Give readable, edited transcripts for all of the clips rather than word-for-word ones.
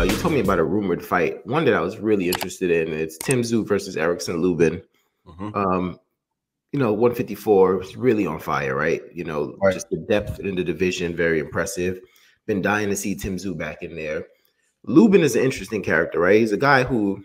you told me about a rumored fight. One that I was really interested in. It's Tszyu versus Erickson Lubin. 154 is really on fire, right? Just the depth in the division, very impressive. Been dying to see Tszyu back in there. Lubin is an interesting character, right? He's a guy who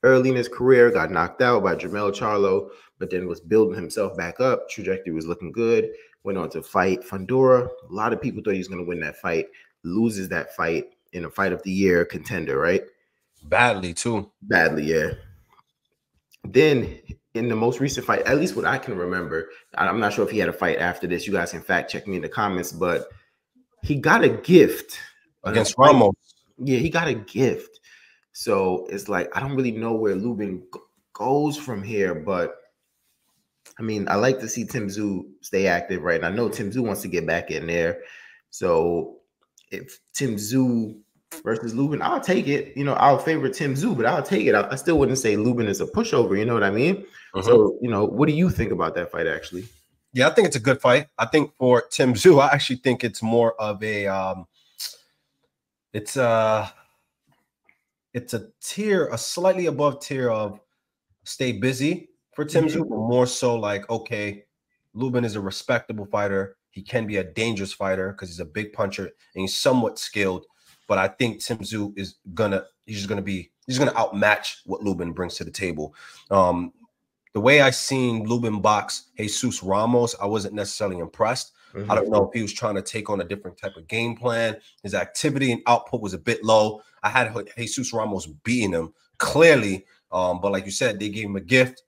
early in his career got knocked out by Jermell Charlo, but then was building himself back up. Trajectory was looking good. Went on to fight Fundora. A lot of people thought he was going to win that fight. Loses that fight in a fight of the year contender, right? Badly, too. Badly, yeah. Then in the most recent fight, at least what I can remember, I'm not sure if he had a fight after this. You guys can fact check me in the comments, but he got a gift against Ramos. Yeah, he got a gift. So it's like, I don't really know where Lubin goes from here, but I mean, I like to see Tszyu stay active, right? And I know Tszyu wants to get back in there. So if Tszyu versus Lubin, I'll take it. I'll favor Tszyu, but I'll take it. I still wouldn't say Lubin is a pushover. You know what I mean? So, what do you think about that fight, actually? Yeah, I think it's a good fight. I think for Tszyu, I actually think it's more of a it's a tier, a slightly above tier of stay busy for Tszyu, but more so like, okay, Lubin is a respectable fighter. He can be a dangerous fighter because he's a big puncher and he's somewhat skilled. But I think Tszyu is gonna outmatch what Lubin brings to the table. The way I seen Lubin box Jesus Ramos, I wasn't necessarily impressed. I don't know if he was trying to take on a different type of game plan. His activity and output was a bit low. I had Jesus Ramos beating him clearly, but like you said, they gave him a gift,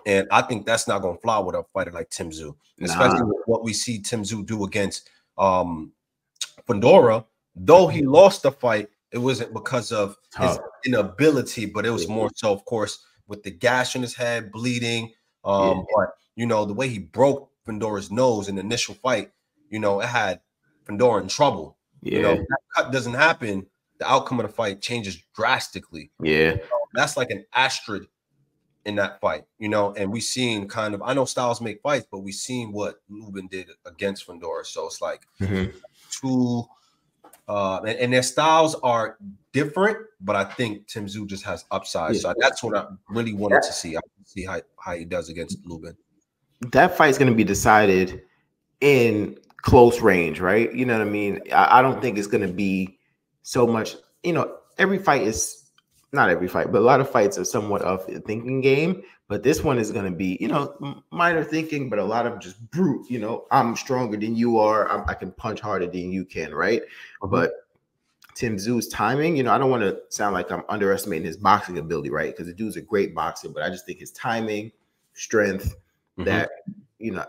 and I think that's not going to fly with a fighter like Tszyu, especially with what we see Tszyu do against Fundora. Though he lost the fight, it wasn't because of his inability, but it was more so, of course, with the gash in his head, bleeding. But the way he broke Fundora's nose in the initial fight, it had Fundora in trouble. If that cut doesn't happen, the outcome of the fight changes drastically. That's like an asterisk in that fight, and we seen kind of, I know styles make fights, but we seen what Lubin did against Fundora. So it's like two, and their styles are different, but I think Tszyu just has upside. So that's what I really wanted to see. I want to see how he does against Lubin. That fight's going to be decided in close range, right? You know what I mean? I don't think it's going to be so much, every fight is, not every fight, but a lot of fights are somewhat of a thinking game. But this one is going to be, minor thinking, but a lot of just brute, I'm stronger than you are. I can punch harder than you can, right? But Tszyu's timing, I don't want to sound like I'm underestimating his boxing ability, right? Because the dude's a great boxer, but I just think his timing, strength, that,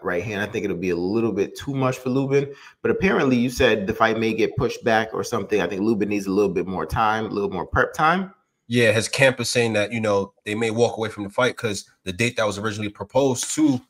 right hand, I think it'll be a little bit too much for Lubin. But apparently you said the fight may get pushed back or something. I think Lubin needs a little bit more time, a little more prep time. Yeah, his camp is saying that, they may walk away from the fight because the date that was originally proposed to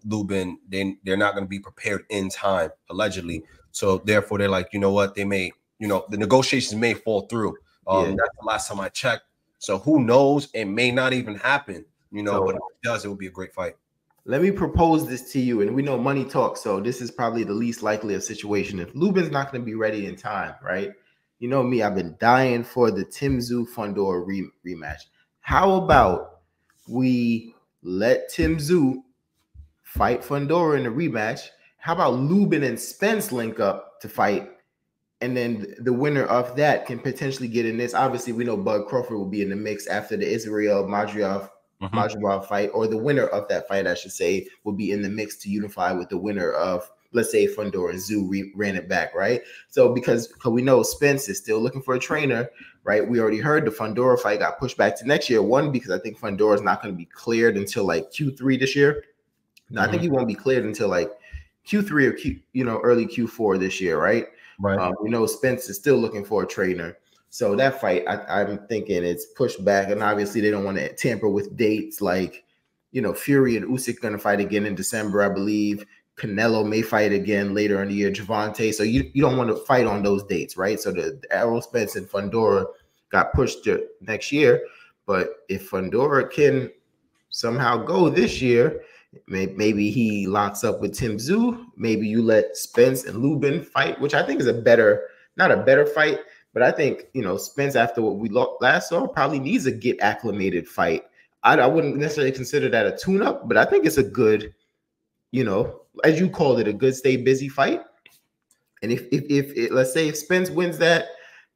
Lubin, they're not going to be prepared in time, allegedly. So therefore, they're like, you know what, they may, the negotiations may fall through. That's the last time I checked. So who knows? It may not even happen, but if it does, it will be a great fight. Let me propose this to you, and we know money talks, so this is probably the least likely of situation. If Lubin's not going to be ready in time, right? You know me, I've been dying for the Tszyu Fundora rematch. How about we let Tszyu fight Fundora in the rematch? How about Lubin and Spence link up to fight? And then the winner of that can potentially get in this. Obviously, we know Bud Crawford will be in the mix after the Israel Madriov fight, or the winner of that fight, I should say, will be in the mix to unify with the winner of, let's say, Fundora and Tszyu ran it back, right? So because we know Spence is still looking for a trainer, right? We already heard the Fundora fight got pushed back to next year. One, because I think Fundora is not going to be cleared until like Q3 this year. No, I think he won't be cleared until like Q3 or early Q4 this year, right? Right. We know Spence is still looking for a trainer. So that fight, I'm thinking it's pushed back, and obviously they don't want to tamper with dates like, Fury and Usyk going to fight again in December, I believe. Canelo may fight again later in the year, Javante. So you don't want to fight on those dates, right? So the Errol Spence and Fundora got pushed to next year. But if Fundora can somehow go this year, maybe he locks up with Tszyu. Maybe you let Spence and Lubin fight, which I think is not a better fight, But I think, you know, Spence, after what we last saw, probably needs a get acclimated fight. I wouldn't necessarily consider that a tune-up, but I think it's a good, you know, as you called it, a good stay busy fight. And if let's say if Spence wins that,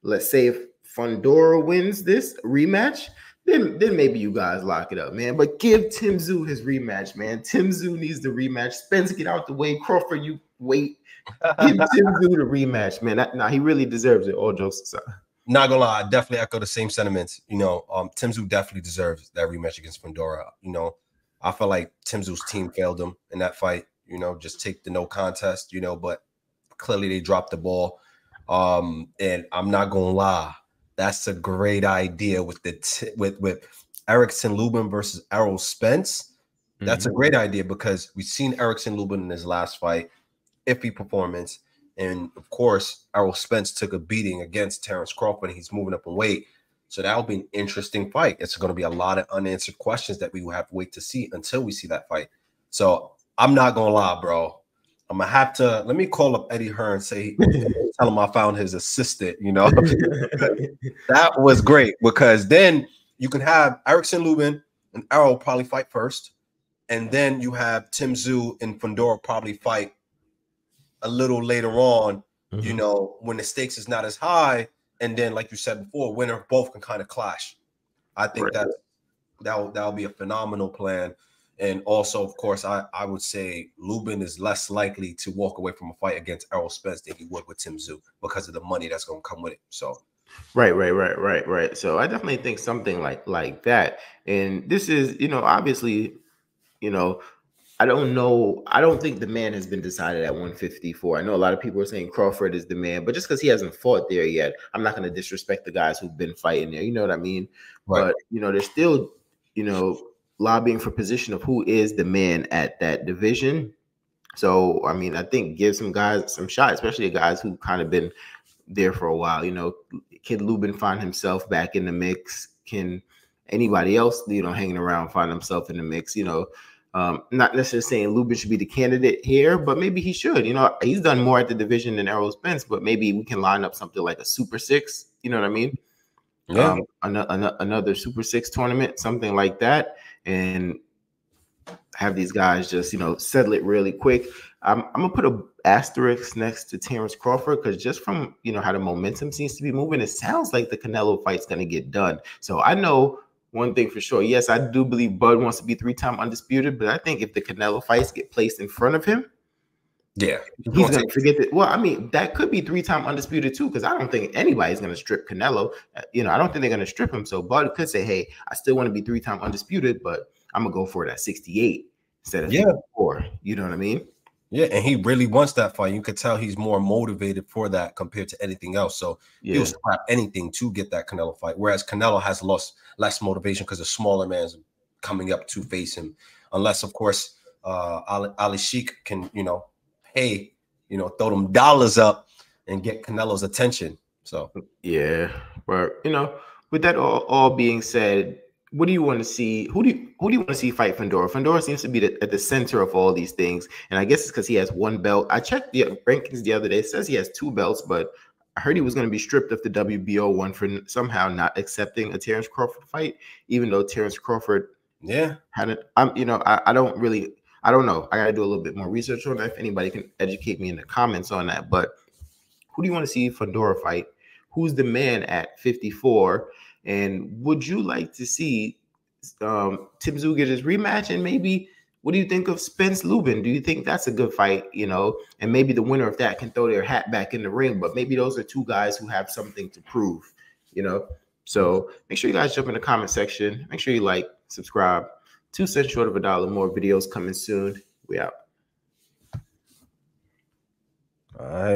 let's say if Fundora wins this rematch, then maybe you guys lock it up, man. But give Tszyu his rematch, man. Tszyu needs the rematch. Spence, get out the way. Crawford, you wait. Give Tszyu the rematch, man. Nah, he really deserves it. All jokes aside. Not gonna lie, I definitely echo the same sentiments. You know, Tszyu definitely deserves that rematch against Fundora. You know, I feel like Timzu's team failed him in that fight. You know, just take the no contest. You know, but clearly they dropped the ball. And I'm not gonna lie, that's a great idea with the with Erickson Lubin versus Errol Spence. That's a great idea because we've seen Erickson Lubin in his last fight, iffy performance. And of course, Errol Spence took a beating against Terrence Crawford, and he's moving up in weight. So that'll be an interesting fight. It's going to be a lot of unanswered questions that we will have to wait to see until we see that fight. So I'm not going to lie, bro. I'm going to have to, let me call up Eddie Hearn, tell him I found his assistant, you know. That was great because then you can have Erickson Lubin and Errol probably fight first. And then you have Tszyu and Fundora probably fight a little later on, you know, when the stakes is not as high. And then, like you said before, winner both can kind of clash. I think that'll be a phenomenal plan. And also, of course, I would say Lubin is less likely to walk away from a fight against Errol Spence than he would with Tszyu because of the money that's going to come with it. So, right. So I definitely think something like that. And this is, you know, obviously, you know, I don't know. I don't think the man has been decided at 154. I know a lot of people are saying Crawford is the man, but just because he hasn't fought there yet, I'm not going to disrespect the guys who've been fighting there. You know what I mean? Right. But, you know, they're still, you know, lobbying for position of who is the man at that division. So, I mean, I think give some guys some shot, especially the guys who kind of been there for a while. You know, can Lubin find himself back in the mix? Can anybody else, you know, hanging around find himself in the mix? You know, not necessarily saying Lubin should be the candidate here, but maybe he should. You know, he's done more at the division than Errol Spence, but maybe we can line up something like a Super Six. You know what I mean? Yeah. Another Super Six tournament, something like that, and have these guys just, you know, settle it really quick. I'm gonna put a asterisk next to Terrence Crawford because just from, you know, how the momentum seems to be moving, it sounds like the Canelo fight's gonna get done. So I know one thing for sure. Yes, I do believe Bud wants to be 3-time undisputed, but I think if the Canelo fights get placed in front of him, yeah, he's going to forget that. Well, I mean, that could be 3-time undisputed too, because I don't think anybody's going to strip Canelo. You know, I don't think they're going to strip him. So Bud could say, hey, I still want to be 3-time undisputed, but I'm going to go for it at 68 instead of 54. You know what I mean? Yeah, and he really wants that fight. You could tell he's more motivated for that compared to anything else. So he'll scrap anything to get that Canelo fight. Whereas Canelo has lost less motivation because the smaller man's coming up to face him. Unless, of course, Ali Sheik can, you know, pay, you know, throw them dollars up and get Canelo's attention. So yeah, but you know, with that all being said, what do you want to see? Who do you want to see fight Fundora? Fundora seems to be at the center of all these things, and I guess it's because he has one belt. I checked the rankings the other day; it says he has 2 belts, but I heard he was going to be stripped of the WBO one for somehow not accepting a Terrence Crawford fight, even though Terrence Crawford, had it. You know, I don't know. I got to do a little bit more research on that. If anybody can educate me in the comments on that, but who do you want to see Fundora fight? Who's the man at 54? And would you like to see Tszyu get his rematch? And maybe what do you think of Spence Lubin? Do you think that's a good fight? You know, and maybe the winner of that can throw their hat back in the ring. But maybe those are 2 guys who have something to prove. You know, so make sure you guys jump in the comment section. Make sure you like, subscribe. 2 cents short of $1. More videos coming soon. We out. All right.